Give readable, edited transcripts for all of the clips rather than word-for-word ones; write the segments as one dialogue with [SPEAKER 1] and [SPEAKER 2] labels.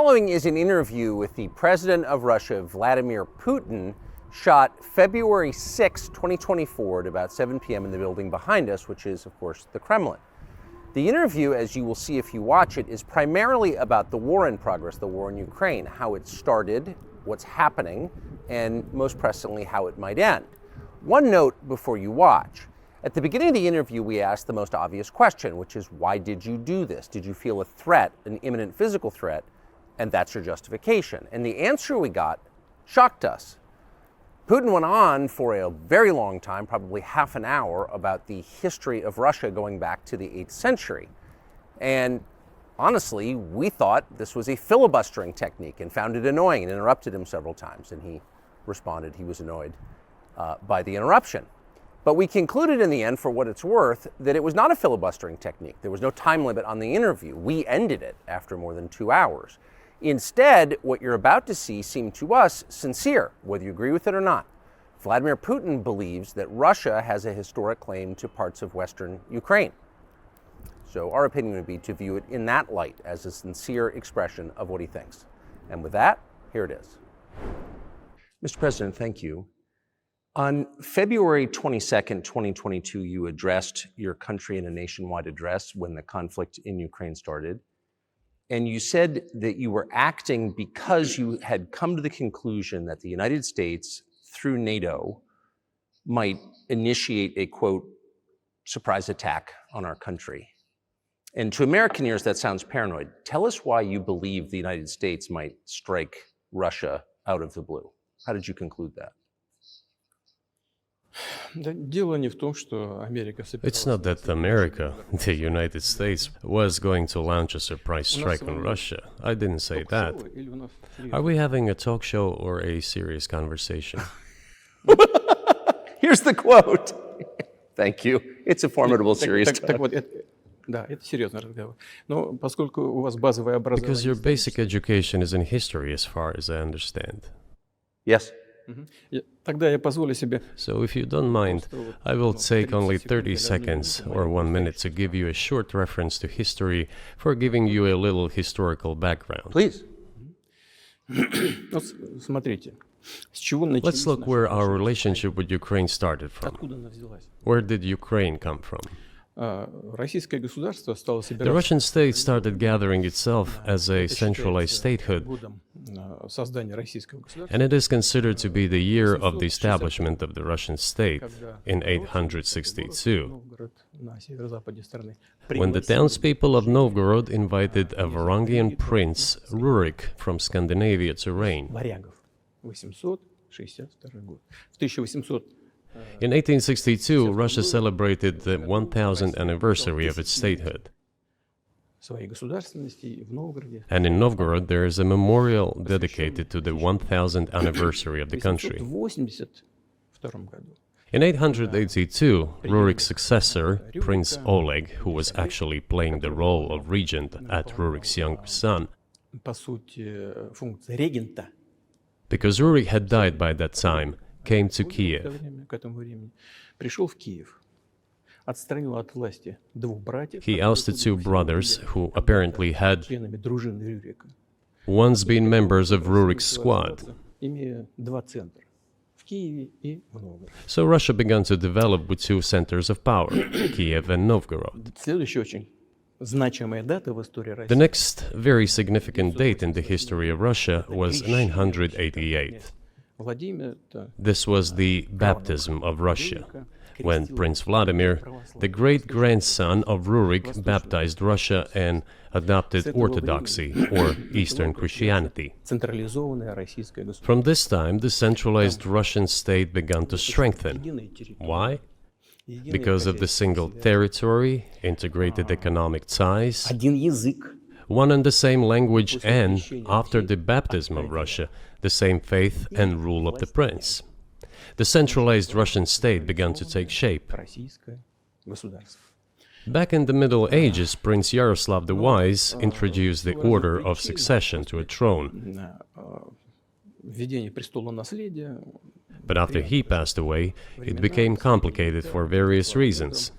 [SPEAKER 1] Following is an interview with the president of Russia, Vladimir Putin, shot February 6, 2024 at about 7 p.m. in the building behind us, which is, of course, the Kremlin. The interview, as you will see if you watch it, is primarily about the war in progress, the war in Ukraine, how it started, what's happening, and most pressingly, how it might end. One note before you watch. At the beginning of the interview, we asked the most obvious question, which is, why did you do this? Did you feel a threat, an imminent physical threat? And that's your justification. And the answer we got shocked us. Putin went on for a very long time, probably half an hour, about the history of Russia going back to the 8th century. And honestly, we thought this was a filibustering technique and found it annoying and interrupted him several times. And he responded he was annoyed by the interruption. But we concluded in the end, for what it's worth, that it was not a filibustering technique. There was no time limit on the interview. We ended it after more than 2 hours. Instead, what you're about to see seemed to us sincere, whether you agree with it or not. Vladimir Putin believes that Russia has a historic claim to parts of Western Ukraine. So our opinion would be to view it in that light, as a sincere expression of what he thinks. And with that, here it is. Mr. President, thank you. On February 22nd, 2022, you addressed your country in a nationwide address when the conflict in Ukraine started. And you said that you were acting because you had come to the conclusion that the United States, through NATO, might initiate a, quote, surprise attack on our country. And to American ears, that sounds paranoid. Tell us why you believe the United States might strike Russia out of the blue. How did you conclude that?
[SPEAKER 2] It's not that America, the United States, was going to launch a surprise strike on Russia. I didn't say that. Are we having a talk show or a serious conversation?
[SPEAKER 1] Here's the quote. Thank you. It's a formidable, serious talk.
[SPEAKER 2] Because your basic education is in history, as far as I understand.
[SPEAKER 1] Yes.
[SPEAKER 2] So if you don't mind, I will take only 30 seconds or 1 minute to give you a short reference to history for giving you a little historical background.
[SPEAKER 1] Please.
[SPEAKER 2] Let's look where our relationship with Ukraine started from. Where did Ukraine come from? The Russian state started gathering itself as a centralized statehood, and it is considered to be the year of the establishment of the Russian state in 862, when the townspeople of Novgorod invited a Varangian prince, Rurik, from Scandinavia to reign. In 1862, Russia celebrated the 1000th anniversary of its statehood. And in Novgorod, there is a memorial dedicated to the 1000th anniversary of the country. In 882, Rurik's successor, Prince Oleg, who was actually playing the role of regent at Rurik's younger son, because Rurik had died by that time, came to Kiev. He ousted two brothers who apparently had once been members of Rurik's squad. So Russia began to develop with two centers of power, Kiev and Novgorod. The next very significant date in the history of Russia was 988. This was the baptism of Russia, when Prince Vladimir, the great-grandson of Rurik, baptized Russia and adopted Orthodoxy, or Eastern Christianity. From this time, the centralized Russian state began to strengthen. Why? Because of the single territory, integrated economic ties, one and the same language, and, after the baptism of Russia, the same faith and rule of the prince. The centralized Russian state began to take shape. Back in the Middle Ages, Prince Yaroslav the Wise introduced the order of succession to a throne. But after he passed away, it became complicated for various reasons.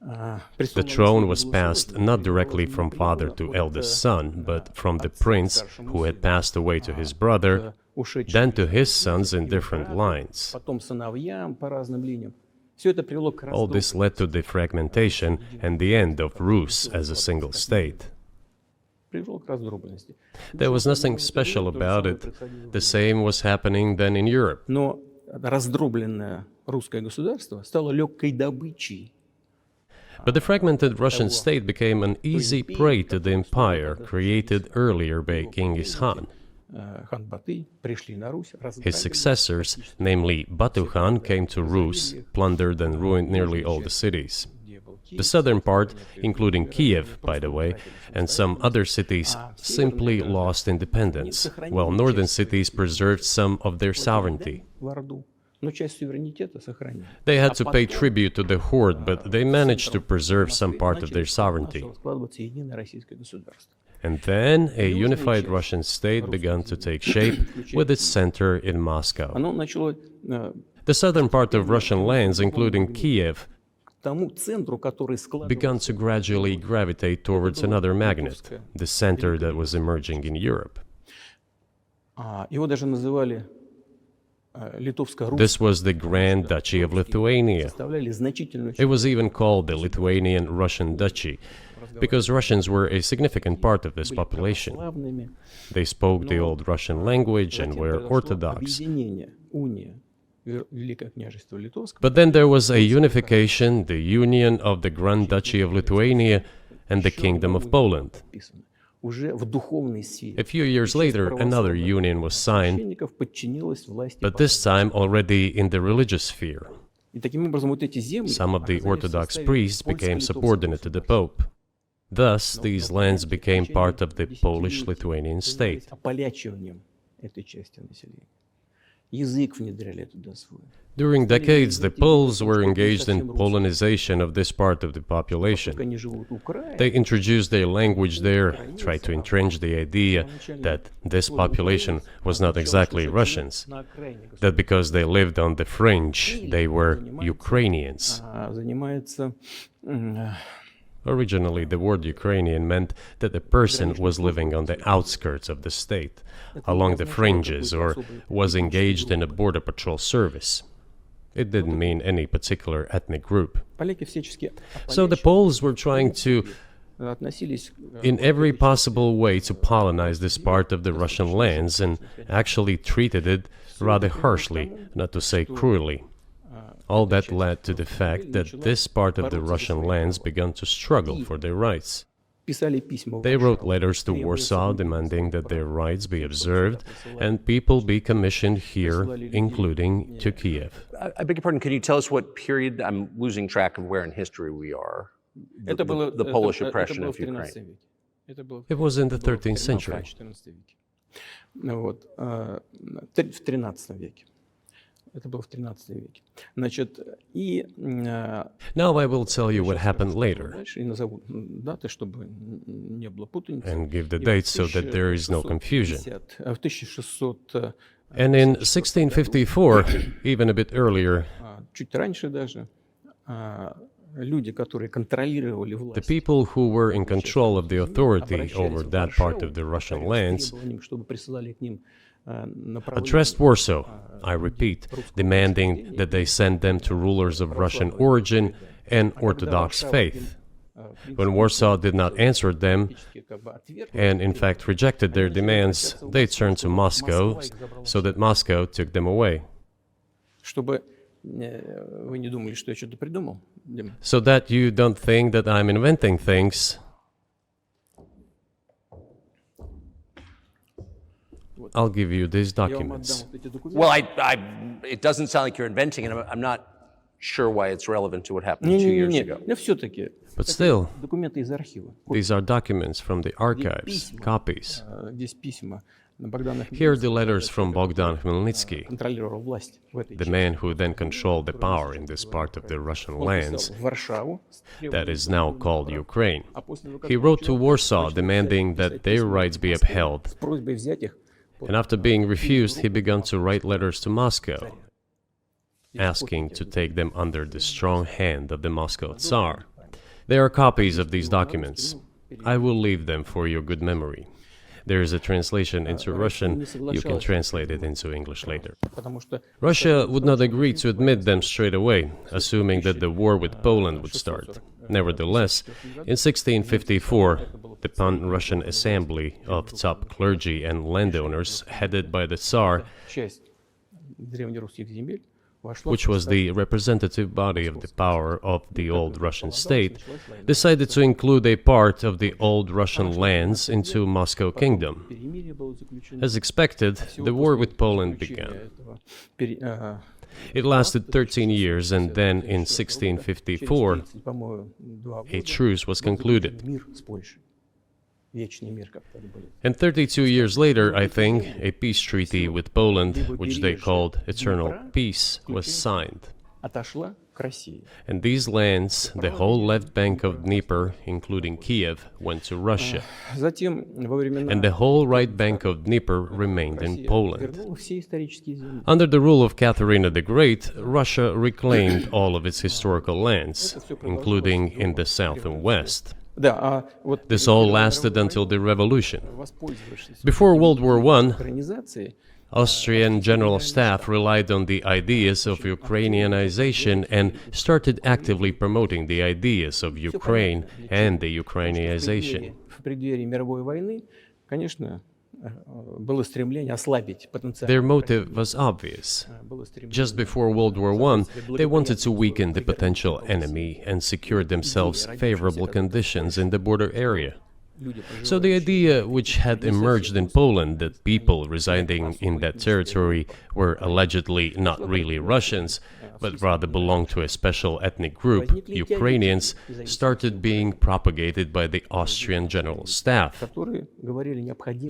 [SPEAKER 2] The throne was passed not directly from father to eldest son, but from the prince who had passed away to his brother, then to his sons in different lines. All this led to the fragmentation and the end of Rus as a single state. There was nothing special about it. The same was happening then in Europe. But the fragmented Russian state became an easy prey to the empire created earlier by Genghis Khan. His successors, namely Batu Khan, came to Rus, plundered and ruined nearly all the cities. The southern part, including Kiev, by the way, and some other cities, simply lost independence, while northern cities preserved some of their sovereignty. They had to pay tribute to the horde, but they managed to preserve some part of their sovereignty. And then a unified Russian state began to take shape with its center in Moscow. The southern part of Russian lands, including Kiev, began to gradually gravitate towards another magnet, the center that was emerging in Europe. This was the Grand Duchy of Lithuania. It was even called the Lithuanian-Russian Duchy, because Russians were a significant part of this population. They spoke the old Russian language and were Orthodox. But then there was a unification, the union of the Grand Duchy of Lithuania and the Kingdom of Poland. A few years later, another union was signed, but this time already in the religious sphere. Some of the Orthodox priests became subordinate to the Pope. Thus, these lands became part of the Polish-Lithuanian state. During decades, the Poles were engaged in Polonization of this part of the population. They introduced their language there, tried to entrench the idea that this population was not exactly Russians, that because they lived on the fringe, they were Ukrainians. Originally, the word Ukrainian meant that a person was living on the outskirts of the state, along the fringes, or was engaged in a border patrol service. It didn't mean any particular ethnic group. So the Poles were trying to, in every possible way, to colonize this part of the Russian lands, and actually treated it rather harshly, not to say cruelly. All that led to the fact that this part of the Russian lands began to struggle for their rights. They wrote letters to Warsaw demanding that their rights be observed and people be commissioned here, including to Kiev.
[SPEAKER 1] I beg your pardon, can you tell us what period? I'm losing track of where in history we are. The Polish oppression of Ukraine.
[SPEAKER 2] It was in the 13th century. Now I will tell you what happened later and give the dates so that there is no confusion. And in 1654, even a bit earlier, the people who were in control of the authority over that part of the Russian lands addressed Warsaw, I repeat, demanding that they send them to rulers of Russian origin and Orthodox faith. When Warsaw did not answer them, and in fact rejected their demands, they turned to Moscow, so that Moscow took them away. So that you don't think that I'm inventing things, I'll give you these documents.
[SPEAKER 1] Well, it doesn't sound like you're inventing it. I'm not sure why it's relevant to what happened 2 years ago.
[SPEAKER 2] But still, these are documents from the archives, copies. Here are the letters from Bogdan Khmelnytsky, the man who then controlled the power in this part of the Russian lands that is now called Ukraine. He wrote to Warsaw demanding that their rights be upheld. And after being refused, he began to write letters to Moscow, asking to take them under the strong hand of the Moscow Tsar. There are copies of these documents. I will leave them for your good memory. There is a translation into Russian. You can translate it into English later. Russia would not agree to admit them straight away, assuming that the war with Poland would start. Nevertheless, in 1654, the Pan-Russian Assembly of top clergy and landowners, headed by the Tsar, which was the representative body of the power of the old Russian state, decided to include a part of the old Russian lands into Moscow Kingdom. As expected, the war with Poland began. It lasted 13 years, and then in 1654, a truce was concluded. And 32 years later, I think, a peace treaty with Poland, which they called Eternal Peace, was signed. And these lands, the whole left bank of Dnieper, including Kiev, went to Russia. And the whole right bank of Dnieper remained in Poland. Under the rule of Catherine the Great, Russia reclaimed all of its historical lands, including in the south and west. This all lasted until the revolution. Before World War I, Austrian General Staff relied on the ideas of Ukrainianization and started actively promoting the ideas of Ukraine and the Ukrainianization. Their motive was obvious. Just before World War I, they wanted to weaken the potential enemy and secure themselves favorable conditions in the border area. So the idea which had emerged in Poland that people residing in that territory were allegedly not really Russians, but rather belonged to a special ethnic group, Ukrainians, started being propagated by the Austrian General Staff.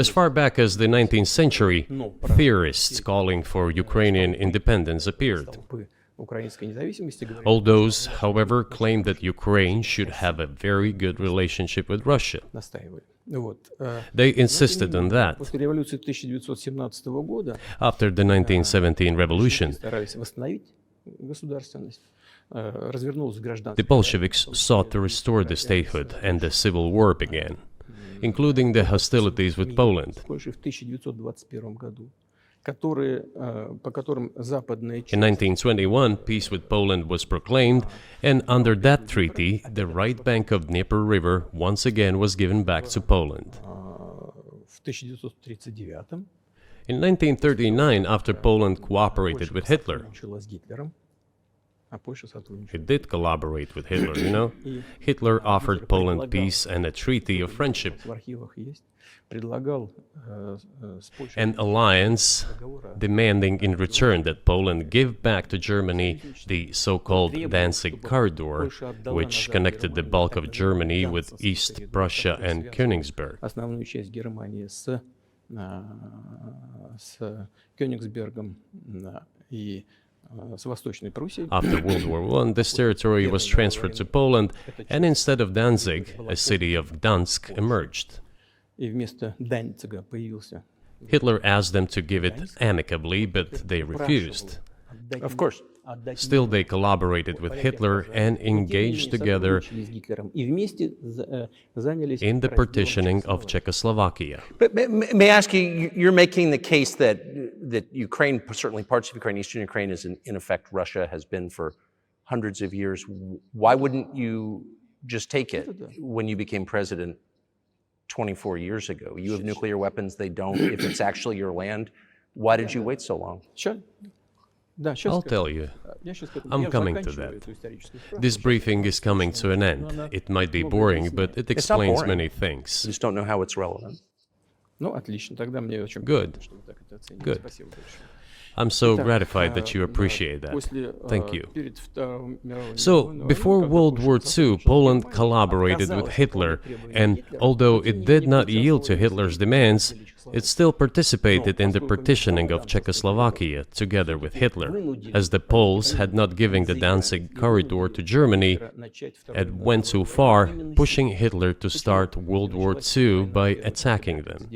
[SPEAKER 2] As far back as the 19th century, theorists calling for Ukrainian independence appeared. All those, however, claimed that Ukraine should have a very good relationship with Russia. They insisted on that. After the 1917 revolution, the Bolsheviks sought to restore the statehood, and the civil war began, including the hostilities with Poland. In 1921, peace with Poland was proclaimed, and under that treaty, the right bank of Dnieper River once again was given back to Poland. In 1939, after Poland cooperated with Hitler, it did collaborate with Hitler, you know? Hitler offered Poland peace and a treaty of friendship, an alliance demanding in return that Poland give back to Germany the so-called Danzig corridor, which connected the bulk of Germany with East Prussia and Königsberg. After World War I, this territory was transferred to Poland, and instead of Danzig, a city of Gdansk emerged. Hitler asked them to give it amicably, but they refused.
[SPEAKER 1] Of course.
[SPEAKER 2] Still, they collaborated with Hitler and engaged together in the partitioning of Czechoslovakia.
[SPEAKER 1] But may I ask you, you're making the case that Ukraine, certainly parts of Ukraine, Eastern Ukraine, is in effect Russia has been for hundreds of years. Why wouldn't you just take it when you became president 24 years ago? You have nuclear weapons, they don't. If it's actually your land, why did you wait so long?
[SPEAKER 2] I'll tell you. I'm coming to that. This briefing is coming to an end. It might be boring, but it explains many things.
[SPEAKER 1] I just don't know how it's relevant.
[SPEAKER 2] Good. Good. I'm so gratified that you appreciate that. Thank you. So, before World War II, Poland collaborated with Hitler, and although it did not yield to Hitler's demands, it still participated in the partitioning of Czechoslovakia together with Hitler, as the Poles had not given the Danzig corridor to Germany and went too far, pushing Hitler to start World War II by attacking them.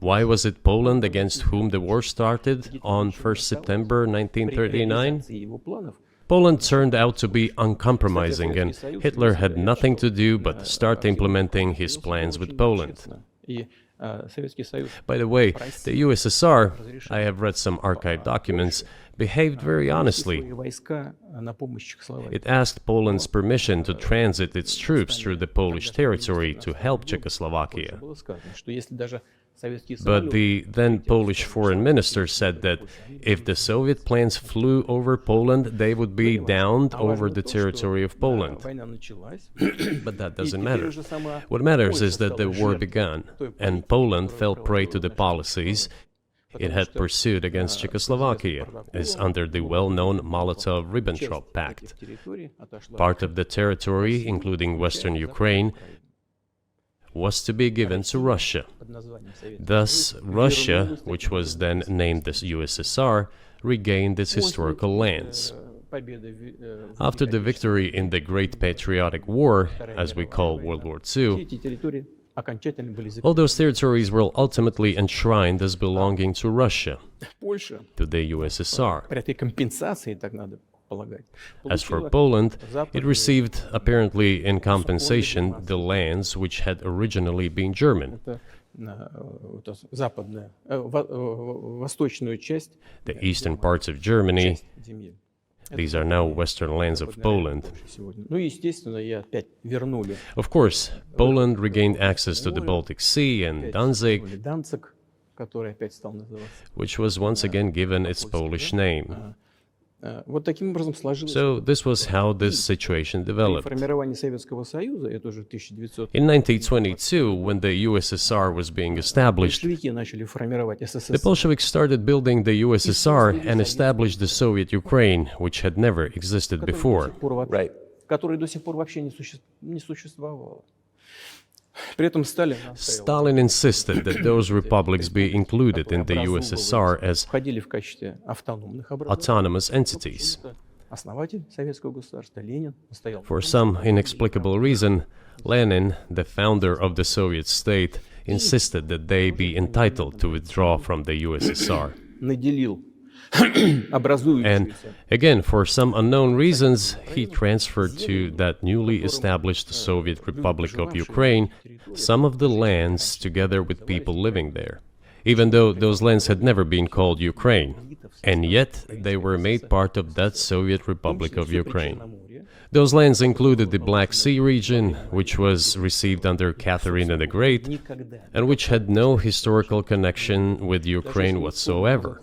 [SPEAKER 2] Why was it Poland against whom the war started on 1st September 1939? Poland turned out to be uncompromising, and Hitler had nothing to do but start implementing his plans with Poland. By the way, the USSR, I have read some archive documents, behaved very honestly. It asked Poland's permission to transit its troops through the Polish territory to help Czechoslovakia. But the then Polish foreign minister said that if the Soviet planes flew over Poland, they would be downed over the territory of Poland. But that doesn't matter. What matters is that the war began, and Poland fell prey to the policies it had pursued against Czechoslovakia, as under the well-known Molotov-Ribbentrop Pact. Part of the territory, including western Ukraine, was to be given to Russia. Thus, Russia, which was then named as USSR, regained its historical lands. After the victory in the Great Patriotic War, as we call World War II, all those territories were ultimately enshrined as belonging to Russia, to the USSR. As for Poland, it received, apparently in compensation, the lands which had originally been German. The eastern parts of Germany, these are now western lands of Poland. Of course, Poland regained access to the Baltic Sea and Danzig, which was once again given its Polish name. So this was how this situation developed. In 1922, when the USSR was being established, the Bolsheviks started building the USSR and established the Soviet Ukraine, which had never existed before.
[SPEAKER 1] Right.
[SPEAKER 2] Stalin insisted that those republics be included in the USSR as autonomous entities. For some inexplicable reason, Lenin, the founder of the Soviet state, insisted that they be entitled to withdraw from the USSR. And again, for some unknown reasons, he transferred to that newly established Soviet Republic of Ukraine some of the lands together with people living there, even though those lands had never been called Ukraine, and yet they were made part of that Soviet Republic of Ukraine. Those lands included the Black Sea region, which was received under Catherine the Great, and which had no historical connection with Ukraine whatsoever.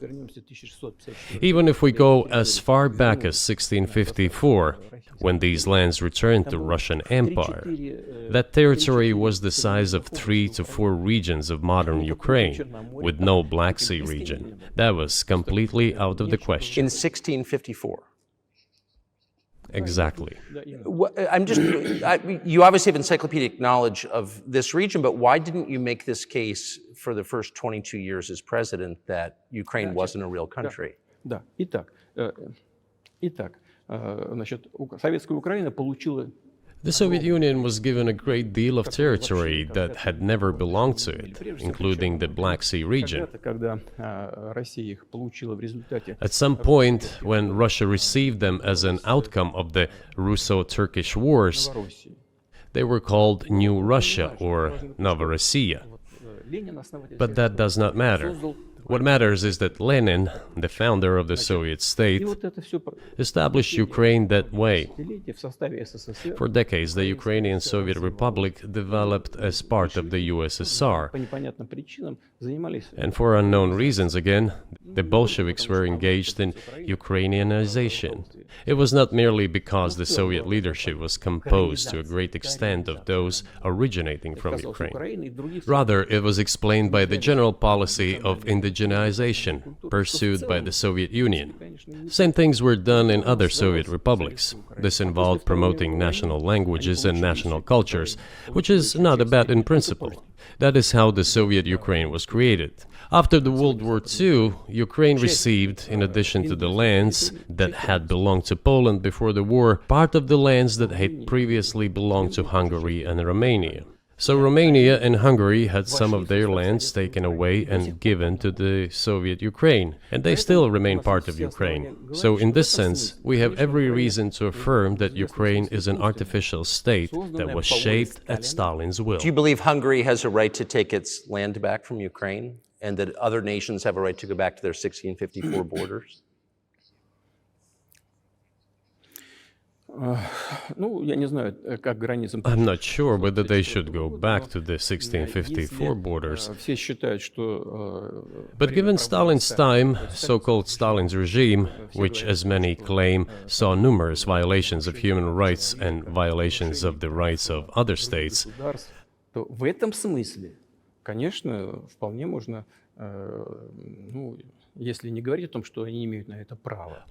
[SPEAKER 2] Even if we go as far back as 1654, when these lands returned to Russian Empire, that territory was the size of 3 to 4 regions of modern Ukraine, with no Black Sea region. That was completely out of the question.
[SPEAKER 1] In 1654.
[SPEAKER 2] Exactly.
[SPEAKER 1] You obviously have encyclopedic knowledge of this region, but why didn't you make this case for the first 22 years as president that Ukraine wasn't a real country?
[SPEAKER 2] The Soviet Union was given a great deal of territory that had never belonged to it, including the Black Sea region. At some point, when Russia received them as an outcome of the Russo-Turkish Wars, they were called New Russia or Novorossiya. But that does not matter. What matters is that Lenin, the founder of the Soviet state, established Ukraine that way. For decades, the Ukrainian Soviet Republic developed as part of the USSR. And for unknown reasons, again, the Bolsheviks were engaged in Ukrainianization. It was not merely because the Soviet leadership was composed to a great extent of those originating from Ukraine. Rather, it was explained by the general policy of indigenization pursued by the Soviet Union. Same things were done in other Soviet republics. This involved promoting national languages and national cultures, which is not a bad in principle. That is how the Soviet Ukraine was created. After the World War II, Ukraine received, in addition to the lands that had belonged to Poland before the war, part of the lands that had previously belonged to Hungary and Romania. So Romania and Hungary had some of their lands taken away and given to the Soviet Ukraine, and they still remain part of Ukraine. So in this sense, we have every reason to affirm that Ukraine is an artificial state that was shaped at Stalin's will.
[SPEAKER 1] Do you believe Hungary has a right to take its land back from Ukraine, and that other nations have a right to go back to their 1654 borders?
[SPEAKER 2] I'm not sure whether they should go back to the 1654 borders. But given Stalin's time, so-called Stalin's regime, which as many claim saw numerous violations of human rights and violations of the rights of other states,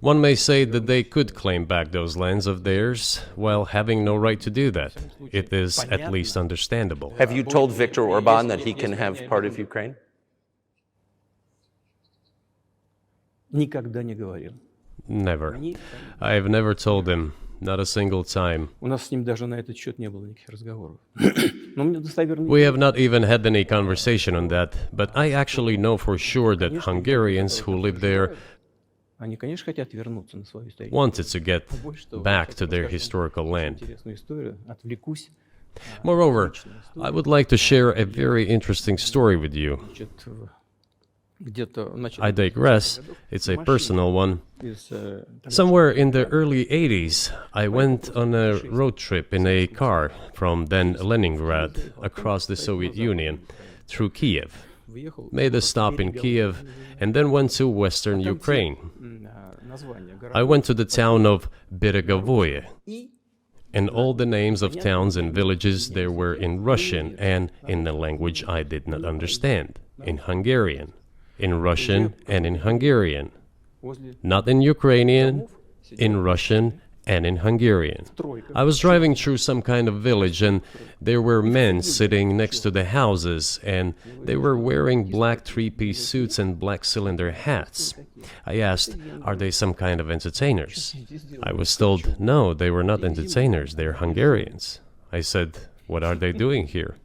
[SPEAKER 2] one may say that they could claim back those lands of theirs while having no right to do that. It is at least understandable.
[SPEAKER 1] Have you told Viktor Orban that he can have part of Ukraine?
[SPEAKER 2] Never. I have never told him, not a single time. We have not even had any conversation on that, but I actually know for sure that Hungarians who live there wanted to get back to their historical land. Moreover, I would like to share a very interesting story with you. I digress, it's a personal one. Somewhere in the early 80s, I went on a road trip in a car from then Leningrad across the Soviet Union through Kiev. Made a stop in Kiev and then went to western Ukraine. I went to the town of Beregovoye, and all the names of towns and villages there were in Russian and in the language I did not understand, in Hungarian. In Russian and in Hungarian. Not in Ukrainian, in Russian and in Hungarian. I was driving through some kind of village and there were men sitting next to the houses and they were wearing black three-piece suits and black cylinder hats. I asked, are they some kind of entertainers? I was told, no, they were not entertainers, they're Hungarians. I said, what are they doing here?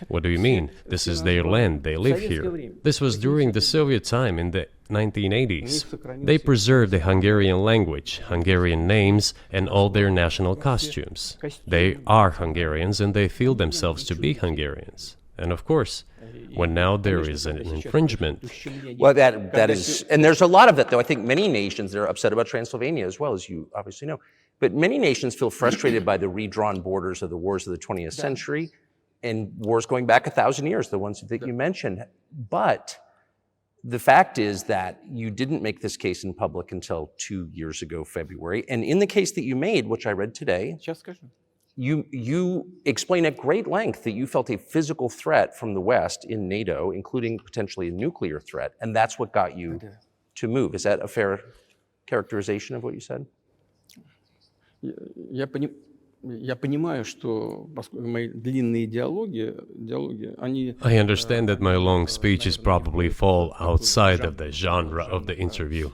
[SPEAKER 2] What do you mean? This is their land, they live here. This was during the Soviet time in the 1980s. They preserved the Hungarian language, Hungarian names, and all their national costumes. They are Hungarians and they feel themselves to be Hungarians. And of course, when now there is an infringement.
[SPEAKER 1] Well, that is, and there's a lot of that, though. I think many nations are upset about Transylvania as well, as you obviously know. But many nations feel frustrated by the redrawn borders of the wars of the 20th century. And wars going back 1,000 years, the ones that you mentioned. But the fact is that you didn't make this case in public until 2 years ago, February. And in the case that you made, which I read today, you explain at great length that you felt a physical threat from the West in NATO, including potentially a nuclear threat. And that's what got you to move. Is that a fair characterization of what you said?
[SPEAKER 2] I understand that my long speeches probably fall outside of the genre of the interview.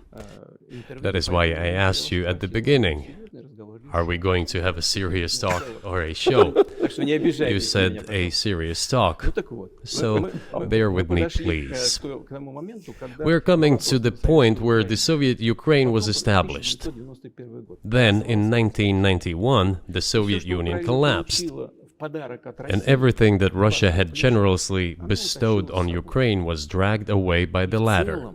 [SPEAKER 2] That is why I asked you at the beginning, are we going to have a serious talk or a show? You said a serious talk, so bear with me, please. We're coming to the point where the Soviet Ukraine was established. Then, in 1991, the Soviet Union collapsed, and everything that Russia had generously bestowed on Ukraine was dragged away by the latter.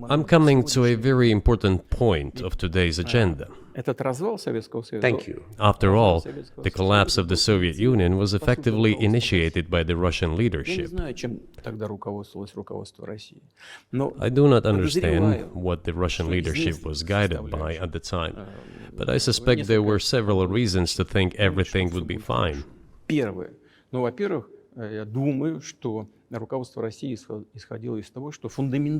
[SPEAKER 2] I'm coming to a very important point of today's agenda.
[SPEAKER 1] Thank you.
[SPEAKER 2] After all, the collapse of the Soviet Union was effectively initiated by the Russian leadership. I do not understand what the Russian leadership was guided by at the time, but I suspect there were several reasons to think everything would be fine.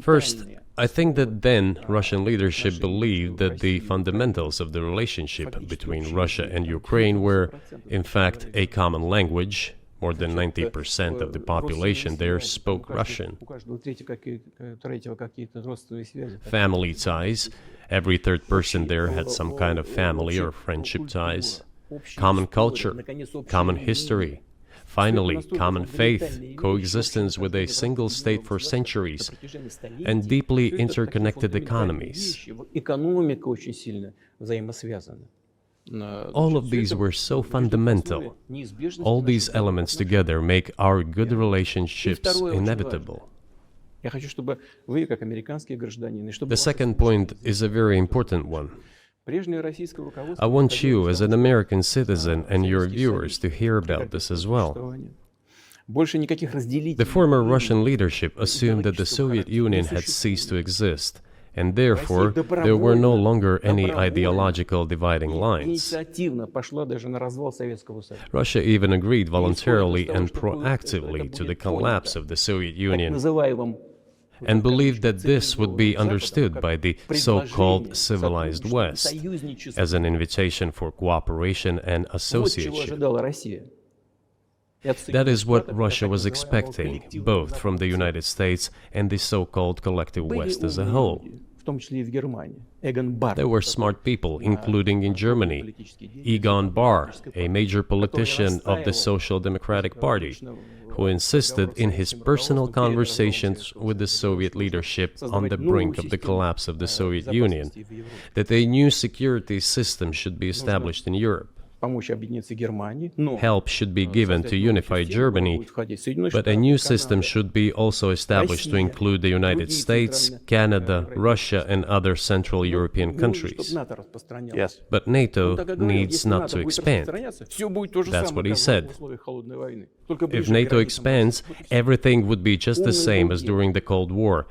[SPEAKER 2] First, I think that then Russian leadership believed that the fundamentals of the relationship between Russia and Ukraine were, in fact, a common language. More than 90% of the population there spoke Russian. Family ties. Every third person there had some kind of family or friendship ties. Common culture, common history. Finally, common faith, coexistence with a single state for centuries, and deeply interconnected economies. All of these were so fundamental. All these elements together make our good relationships inevitable. The second point is a very important one. I want you, as an American citizen, and your viewers to hear about this as well. The former Russian leadership assumed that the Soviet Union had ceased to exist, and therefore there were no longer any ideological dividing lines. Russia even agreed voluntarily and proactively to the collapse of the Soviet Union, and believed that this would be understood by the so-called civilized West as an invitation for cooperation and association. That is what Russia was expecting, both from the United States and the so-called collective West as a whole. There were smart people, including in Germany, Egon Bahr, a major politician of the Social Democratic Party, who insisted in his personal conversations with the Soviet leadership on the brink of the collapse of the Soviet Union that a new security system should be established in Europe. Help should be given to unify Germany, but a new system should be also established to include the United States, Canada, Russia, and other Central European countries.
[SPEAKER 1] Yes.
[SPEAKER 2] But NATO needs not to expand. That's what he said. If NATO expands, everything would be just the same as during the Cold War,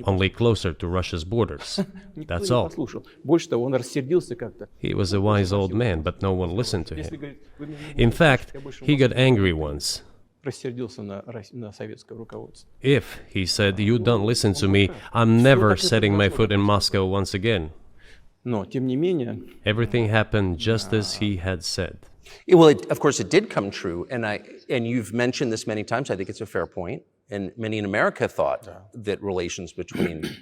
[SPEAKER 2] only closer to Russia's borders. That's all. He was a wise old man, but no one listened to him. In fact, he got angry once. If, he said, you don't listen to me, I'm never setting my foot in Moscow once again. Everything happened just as he had said.
[SPEAKER 1] Well, of course, it did come true, and you've mentioned this many times. I think it's a fair point, and many in America thought that relations between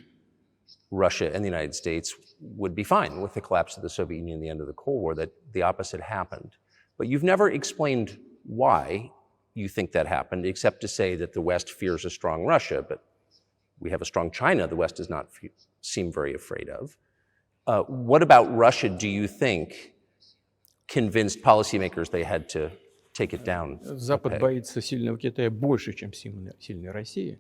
[SPEAKER 1] Russia and the United States would be fine with the collapse of the Soviet Union and the end of the Cold War, that the opposite happened. But you've never explained why you think that happened, except to say that the West fears a strong Russia, but we have a strong China the West does not seem very afraid of. What about Russia, do you think, convinced policymakers they had to take it down?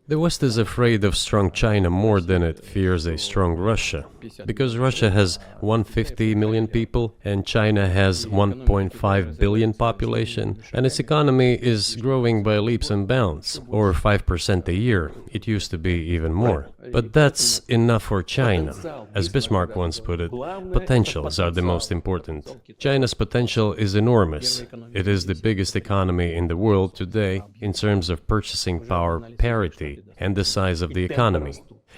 [SPEAKER 2] The West is afraid of strong China more than it fears a strong Russia, because Russia has 150 million people and China has 1.5 billion population, and its economy is growing by leaps and bounds, or 5% a year. It used to be even more. But that's enough for China. As Bismarck once put it, potentials are the most important. China's potential is enormous. It is the biggest economy in the world today in terms of purchasing power parity and the size of the economy.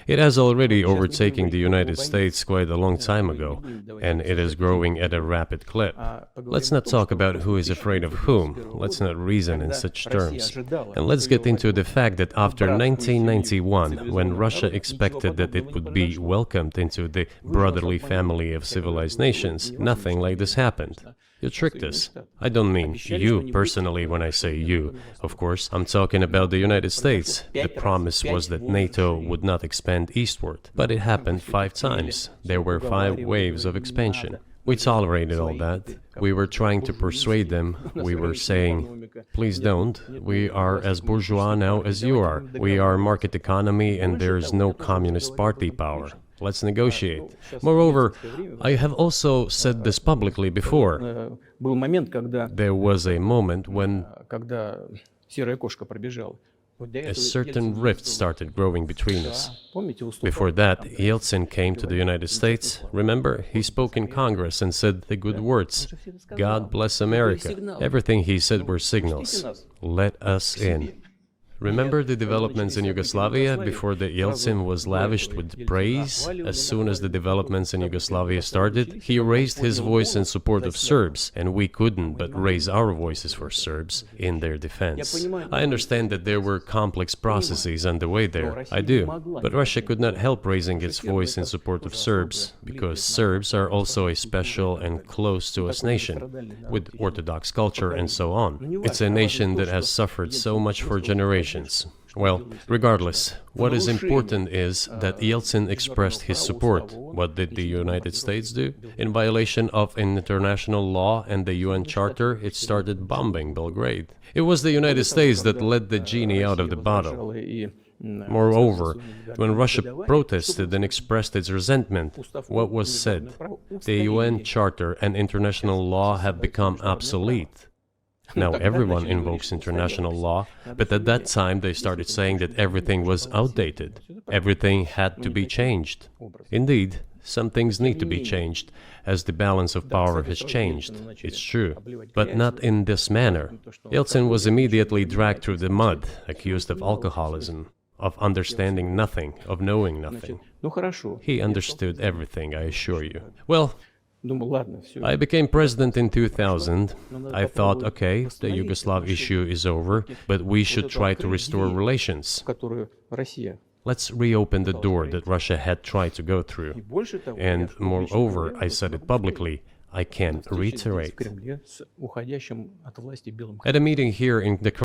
[SPEAKER 2] It has already overtaken the United States quite a long time ago, and it is growing at a rapid clip. Let's not talk about who is afraid of whom. Let's not reason in such terms. And let's get into the fact that after 1991, when Russia expected that it would be welcomed into the brotherly family of civilized nations, nothing like this happened. You tricked us. I don't mean you personally when I say you. Of course, I'm talking about the United States. The promise was that NATO would not expand eastward, but it happened 5 times. There were 5 waves of expansion. We tolerated all that. We were trying to persuade them. We were saying, please don't. We are as bourgeois now as you are. We are market economy and there is no communist party power. Let's negotiate. Moreover, I have also said this publicly before. There was a moment when a certain rift started growing between us. Before that, Yeltsin came to the United States. Remember, he spoke in Congress and said the good words, God bless America. Everything he said were signals. Let us in. Remember the developments in Yugoslavia before the Yeltsin was lavished with praise? As soon as the developments in Yugoslavia started, he raised his voice in support of Serbs, and we couldn't but raise our voices for Serbs in their defense. I understand that there were complex processes underway there, I do, but Russia could not help raising its voice in support of Serbs, because Serbs are also a special and close to us nation, with Orthodox culture and so on. It's a nation that has suffered so much for generations. Well, regardless, what is important is that Yeltsin expressed his support. What did the United States do? In violation of international law and the UN Charter, it started bombing Belgrade. It was the United States that let the genie out of the bottle. Moreover, when Russia protested and expressed its resentment, what was said? The UN Charter and international law have become obsolete. Now everyone invokes international law, but at that time they started saying that everything was outdated. Everything had to be changed. Indeed, some things need to be changed, as the balance of power has changed. It's true, but not in this manner. Yeltsin was immediately dragged through the mud, accused of alcoholism, of understanding nothing, of knowing nothing. He understood everything, I assure you. Well, I became president in 2000. I thought, okay, the Yugoslav issue is over, but we should try to restore relations. Let's reopen the door that Russia had tried to go through. And moreover, I said it publicly, I can reiterate. At a meeting here in the